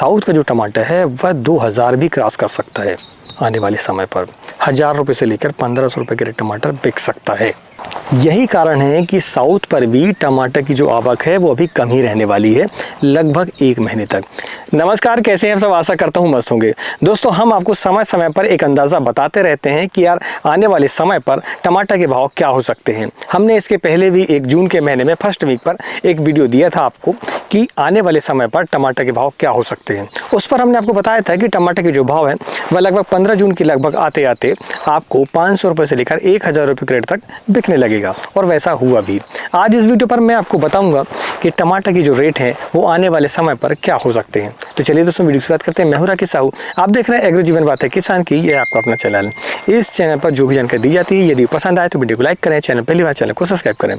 South का जो टमाटर है वह 2000 भी क्रॉस कर सकता है आने वाले समय पर। 1000 रुपये से लेकर 1500 रुपये के रेट टमाटर बिक सकता है। यही कारण है कि साउथ पर भी टमाटर की जो आवक है वो अभी कम ही रहने वाली है, लगभग 1 महीने तक। नमस्कार, कैसे हैं सब? आशा करता हूँ मस्त होंगे। दोस्तों, हम आपको समय समय पर एक अंदाज़ा बताते रहते हैं कि यार आने वाले समय पर टमाटर के भाव क्या हो सकते हैं। हमने इसके पहले भी 1 जून के महीने में फर्स्ट वीक पर एक वीडियो दिया था आपको कि आने वाले समय पर टमाटर के भाव क्या हो सकते हैं। उस पर हमने आपको बताया था कि टमाटर के जो भाव हैं वह लगभग 15 जून के लगभग आते आते आपको 500 रुपये से लेकर 1000 रुपये के रेट तक बिकने लगेगा, और वैसा हुआ भी। आज इस वीडियो पर मैं आपको बताऊंगा कि टमाटर की जो रेट है वो आने वाले समय पर क्या हो सकते हैं। तो चलिए दोस्तों, वीडियो की शुरुआत करते हैं। मैं हूं राकेश साहू, आप देख रहे हैं एग्रो जीवन बातें किसान की। ये आपका अपना चैनल है। इस चैनल पर जो भी जानकारी दी जाती है, यदि पसंद आए तो वीडियो को लाइक करें, चैनल पहली बार चैनल को सब्सक्राइब करें।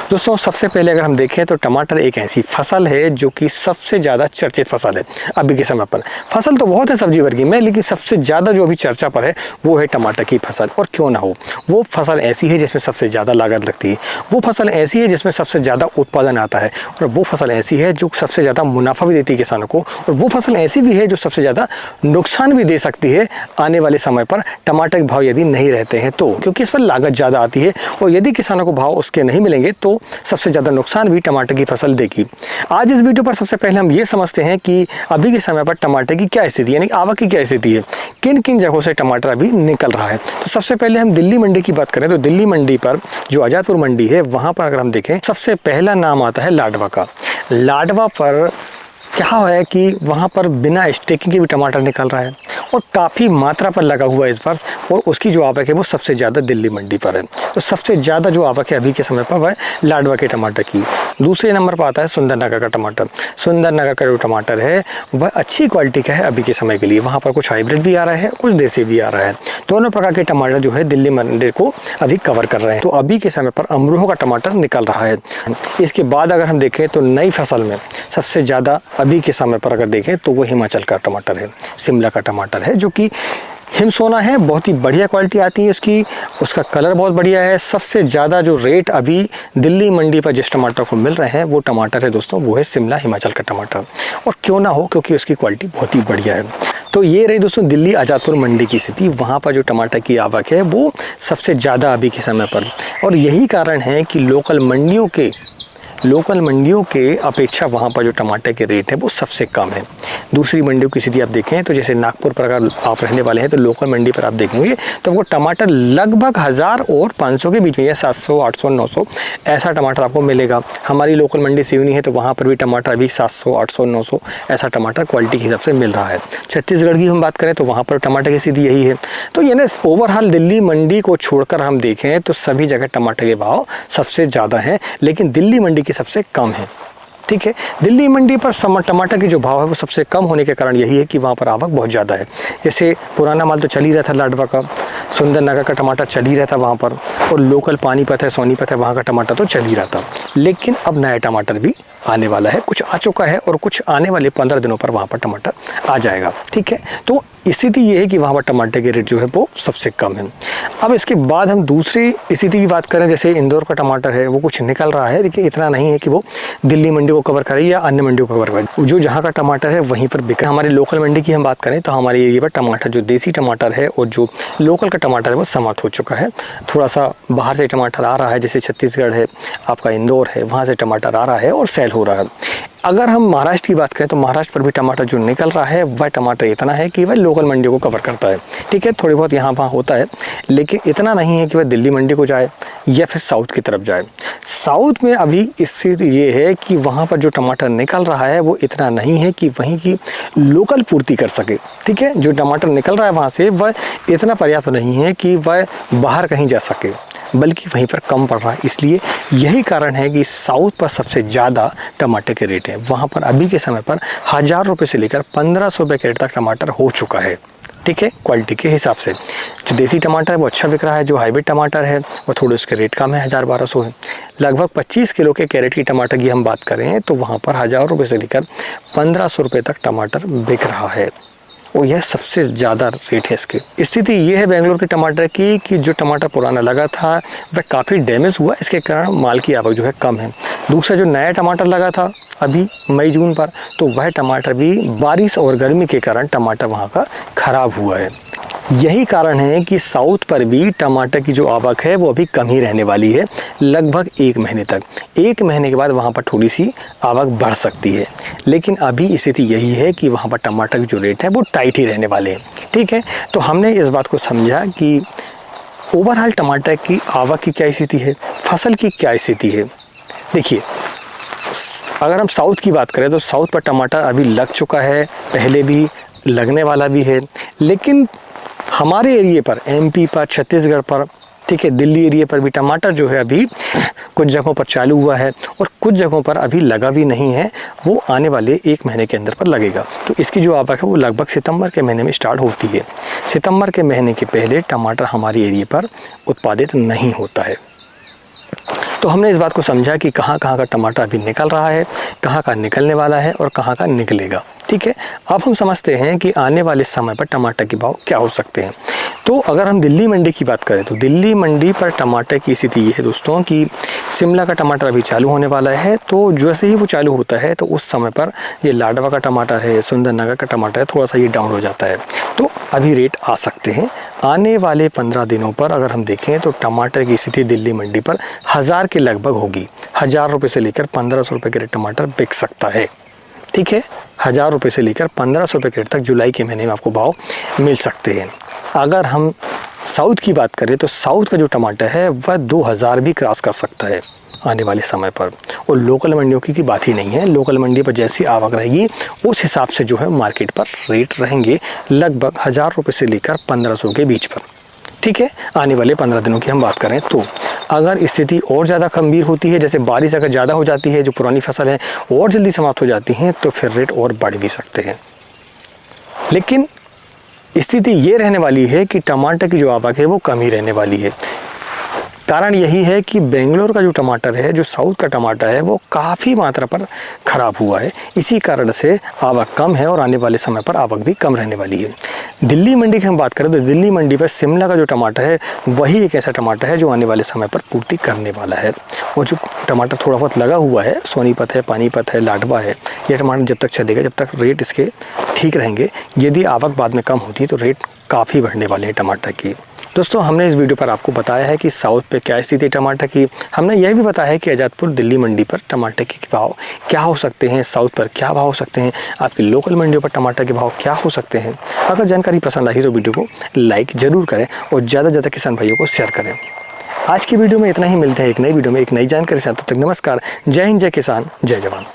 दोस्तों, सबसे पहले अगर हम देखें तो टमाटर एक ऐसी फसल है जो कि सबसे ज़्यादा चर्चित फसल है अभी के समय पर। फसल तो बहुत है सब्जी वर्गी में, लेकिन सबसे ज़्यादा जो अभी चर्चा पर है वो है टमाटर की फसल। और क्यों ना हो, वो फसल ऐसी है जिसमें सबसे ज़्यादा लागत लगती है, वो फसल ऐसी है जिसमें सबसे ज़्यादा उत्पादन आता है, और वो फसल ऐसी है जो सबसे ज़्यादा मुनाफा भी देती है किसानों को, और वो फसल ऐसी भी है जो सबसे ज़्यादा नुकसान भी दे सकती है आने वाले समय पर टमाटर के भाव यदि नहीं रहते हैं तो, क्योंकि इस पर लागत ज़्यादा आती है, और यदि किसानों को भाव उसके नहीं मिलेंगे तो सबसे ज़्यादा नुकसान भी टमाटर की फसल देगी। आज इस वीडियो पर सबसे पहले हम ये समझते हैं कि अभी के समय पर टमाटर की क्या स्थिति है, यानी आवक की क्या स्थिति है, किन किन जगहों से टमाटर अभी निकल रहा है। तो सबसे पहले हम दिल्ली मंडी की बात करें तो दिल्ली मंडी पर जो आजादपुर मंडी है वहाँ पर अगर हम देखें, सबसे पहला नाम आता है लाडवा का। लाडवा पर क्या है कि वहाँ पर बिना स्टेकिंग के भी टमाटर निकल रहा है, और काफ़ी मात्रा पर लगा हुआ है इस वर्ष, और उसकी जो आवक है वो सबसे ज़्यादा दिल्ली मंडी पर है। तो सबसे ज़्यादा जो आवक है अभी के समय पर वह लाडवा के टमाटर की। दूसरे नंबर पर आता है सुंदरनगर का टमाटर। सुंदरनगर का जो टमाटर है वह अच्छी क्वालिटी का है अभी के समय के लिए। वहाँ पर कुछ हाइब्रिड भी आ रहा है, कुछ देसी भी आ रहा है। दोनों प्रकार के टमाटर जो है दिल्ली मंडी को अभी कवर कर रहे हैं। तो अभी के समय पर अमरूह का टमाटर निकल रहा है। इसके बाद अगर हम देखें तो नई फसल में सबसे ज़्यादा अभी के समय पर अगर देखें तो वो हिमाचल का टमाटर है, शिमला का टमाटर है, जो कि हिमसोना है, बहुत ही बढ़िया क्वालिटी आती है इसकी, उसका कलर बहुत बढ़िया है। सबसे ज़्यादा जो रेट अभी दिल्ली मंडी पर जिस टमाटर को मिल रहे हैं वो टमाटर है दोस्तों, वो है शिमला हिमाचल का टमाटर। और क्यों ना हो, क्योंकि उसकी क्वालिटी बहुत ही बढ़िया है। तो ये रही दोस्तों दिल्ली आजादपुर मंडी की स्थिति। वहाँ पर जो टमाटर की आवक है वो सबसे ज़्यादा अभी के समय पर, और यही कारण है कि लोकल मंडियों के अपेक्षा वहाँ पर जो टमाटर के रेट है वो सबसे कम है। दूसरी मंडियों की स्थिति आप देखें तो जैसे नागपुर पर अगर आप रहने वाले हैं तो लोकल मंडी पर आप देखेंगे तो वो टमाटर लगभग 1000 और 500 के बीच में, या 700, 800, 900 ऐसा टमाटर आपको मिलेगा। हमारी लोकल मंडी सिवनी है तो वहाँ पर भी टमाटर अभी 700, 800, 900 ऐसा टमाटर क्वालिटी के हिसाब से मिल रहा है। छत्तीसगढ़ की हम बात करें तो वहाँ पर टमाटर की स्थिति यही है। तो यानी ओवरऑल दिल्ली मंडी को छोड़कर हम देखें तो सभी जगह टमाटर के भाव सबसे ज़्यादा हैं, लेकिन दिल्ली मंडी की सबसे कम है। ठीक है, दिल्ली मंडी पर टमाटर की जो भाव है वो सबसे कम होने के कारण यही है कि वहाँ पर आवक बहुत ज़्यादा है। जैसे पुराना माल तो चल ही रहा था, लाडवा का, सुंदरनगर का टमाटर चल ही रहा था वहाँ पर, और लोकल पानीपत है, सोनीपत है, वहाँ का टमाटर तो चल ही रहा था। लेकिन अब नया टमाटर भी आने वाला है, कुछ आ चुका है, और कुछ आने वाले 15 दिनों पर वहाँ पर टमाटर आ जाएगा। ठीक है, तो स्थिति ये है कि वहाँ पर टमाटर के रेट जो है वो सबसे कम है। अब इसके बाद हम दूसरी स्थिति की बात करें, जैसे इंदौर का टमाटर है वो कुछ निकल रहा है, लेकिन इतना नहीं है कि वो दिल्ली मंडी को कवर करे या अन्य मंडियों को कवर करे। जो जहाँ का टमाटर है वहीं पर बिके। हमारी लोकल मंडी की हम बात करें तो हमारे एरिया पर टमाटर जो देसी टमाटर है और जो लोकल का टमाटर है वो समाप्त हो चुका है। थोड़ा सा बाहर से टमाटर आ रहा है, जैसे छत्तीसगढ़ है, आपका इंदौर है, वहाँ से टमाटर आ रहा है और सेल हो रहा है। अगर हम महाराष्ट्र की बात करें तो महाराष्ट्र पर भी टमाटर जो निकल रहा है वह टमाटर इतना है कि वह लोकल मंडियों को कवर करता है। ठीक है, थोड़ी बहुत यहाँ वहाँ होता है, लेकिन इतना नहीं है कि वह दिल्ली मंडी को जाए या फिर साउथ की तरफ जाए। साउथ में अभी स्थिति ये है कि वहाँ पर जो टमाटर निकल रहा है वो इतना नहीं है कि वहीं की लोकल पूर्ति कर सके। ठीक है, जो टमाटर निकल रहा है वहाँ से वह इतना पर्याप्त नहीं है कि वह बाहर कहीं जा सके, बल्कि वहीं पर कम पड़ रहा है। इसलिए यही कारण है कि साउथ पर सबसे ज़्यादा टमाटर के रेट है। वहाँ पर अभी के समय पर 1000 रुपये से लेकर 1500 रुपये के रेट तक टमाटर हो चुका है। ठीक है, क्वालिटी के हिसाब से जो देसी टमाटर है वो अच्छा बिक रहा है, जो हाइब्रिड टमाटर है वो थोड़े उसके रेट कम है, 1000-1200 है। लगभग 25 किलो के कैरेट की टमाटर की हम बात करें तो वहाँ पर 1000 रुपये से लेकर 1500 रुपये तक टमाटर बिक रहा है, और यह सबसे ज़्यादा रेट है इसकी। स्थिति ये है बेंगलोर के टमाटर की कि जो टमाटर पुराना लगा था वह काफ़ी डैमेज हुआ, इसके कारण माल की आवक जो है कम है। दूसरा जो नया टमाटर लगा था अभी मई जून पर, तो वह टमाटर भी बारिश और गर्मी के कारण टमाटर वहाँ का खराब हुआ है। यही कारण है कि साउथ पर भी टमाटर की जो आवक है वो अभी कम ही रहने वाली है, लगभग 1 महीने तक। 1 महीने के बाद वहाँ पर थोड़ी सी आवक बढ़ सकती है, लेकिन अभी स्थिति यही है कि वहाँ पर टमाटर के जो रेट है वो टाइट ही रहने वाले हैं। ठीक है, तो हमने इस बात को समझा कि ओवरऑल टमाटर की आवक की क्या स्थिति है, फसल की क्या स्थिति है। देखिए, अगर हम साउथ की बात करें तो साउथ पर टमाटर अभी लग चुका है, पहले भी लगने वाला भी है, लेकिन हमारे एरिए पर, एमपी पर, छत्तीसगढ़ पर, ठीक है, दिल्ली एरिया पर भी टमाटर जो है अभी कुछ जगहों पर चालू हुआ है और कुछ जगहों पर अभी लगा भी नहीं है, वो आने वाले 1 महीने के अंदर पर लगेगा। तो इसकी जो आवक है वो लगभग सितंबर के महीने में स्टार्ट होती है। सितंबर के महीने के पहले टमाटर हमारे एरिया पर उत्पादित नहीं होता है। तो हमने इस बात को समझा कि कहाँ कहाँ का टमाटर अभी निकल रहा है, कहाँ का निकलने वाला है और कहाँ का निकलेगा। ठीक है, अब हम समझते हैं कि आने वाले समय पर टमाटर के भाव क्या हो सकते हैं। तो अगर हम दिल्ली मंडी की बात करें तो दिल्ली मंडी पर टमाटर की स्थिति ये है दोस्तों कि शिमला का टमाटर अभी चालू होने वाला है, तो जैसे ही वो चालू होता है तो उस समय पर ये लाडवा का टमाटर है, सुंदरनगर का टमाटर है, थोड़ा सा ये डाउन हो जाता है। तो अभी रेट आ सकते हैं। आने वाले 15 दिनों पर अगर हम देखें तो टमाटर की स्थिति दिल्ली मंडी पर 1000 के लगभग होगी। 1000 रुपये से लेकर 1500 रुपये के रेट टमाटर बिक सकता है। ठीक है, 1000 रुपये से लेकर 1500 रुपये के रेट तक जुलाई के महीने में आपको भाव मिल सकते हैं। अगर हम साउथ की बात करें तो साउथ का जो टमाटर है वह 2000 भी क्रॉस कर सकता है आने वाले समय पर। और लोकल मंडियों की बात ही नहीं है, लोकल मंडी पर जैसी आवक रहेगी उस हिसाब से जो है मार्केट पर रेट रहेंगे लगभग 1000 रुपये से लेकर 1500 के बीच पर। ठीक है, आने वाले 15 दिनों की हम बात करें तो अगर स्थिति और ज़्यादा गंभीर होती है, जैसे बारिश अगर ज़्यादा हो जाती है, जो पुरानी फसल है और जल्दी समाप्त हो जाती हैं, तो फिर रेट और बढ़ भी सकते हैं। लेकिन स्थिति ये रहने वाली है कि टमाटर की जो आवक है वो कम ही रहने वाली है। कारण यही है कि बेंगलोर का जो टमाटर है, जो साउथ का टमाटर है, वो काफ़ी मात्रा पर ख़राब हुआ है। इसी कारण से आवक कम है और आने वाले समय पर आवक भी कम रहने वाली है। दिल्ली मंडी की हम बात करें तो दिल्ली मंडी पर शिमला का जो टमाटर है वही एक ऐसा टमाटर है जो आने वाले समय पर पूर्ति करने वाला है। और जो टमाटर थोड़ा बहुत लगा हुआ है, सोनीपत है, पानीपत है, लाडवा है, ये टमाटर जब तक चलेगा, जब तक रेट इसके ठीक रहेंगे। यदि आवक बाद में कम होती है तो रेट काफ़ी बढ़ने वाले हैं टमाटर की। दोस्तों, हमने इस वीडियो पर आपको बताया है कि साउथ पे क्या स्थिति है टमाटर की। हमने यह भी बताया है कि आज़ादपुर दिल्ली मंडी पर टमाटर के भाव क्या हो सकते हैं, साउथ पर क्या भाव हो सकते हैं, आपकी लोकल मंडियों पर टमाटर के भाव क्या हो सकते हैं। अगर जानकारी पसंद आई तो वीडियो को लाइक ज़रूर करें और ज़्यादा से ज़्यादा किसान भाइयों को शेयर करें। आज की वीडियो में इतना ही, मिलते हैं एक नई वीडियो में एक नई जानकारी से। तब तक नमस्कार, जय हिंद, जय किसान, जय जवान।